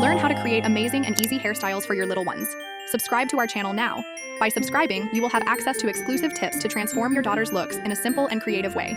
Learn how to create amazing and easy hairstyles for your little ones. Subscribe to our channel now. By subscribing, you will have access to exclusive tips to transform your daughter's looks in a simple and creative way.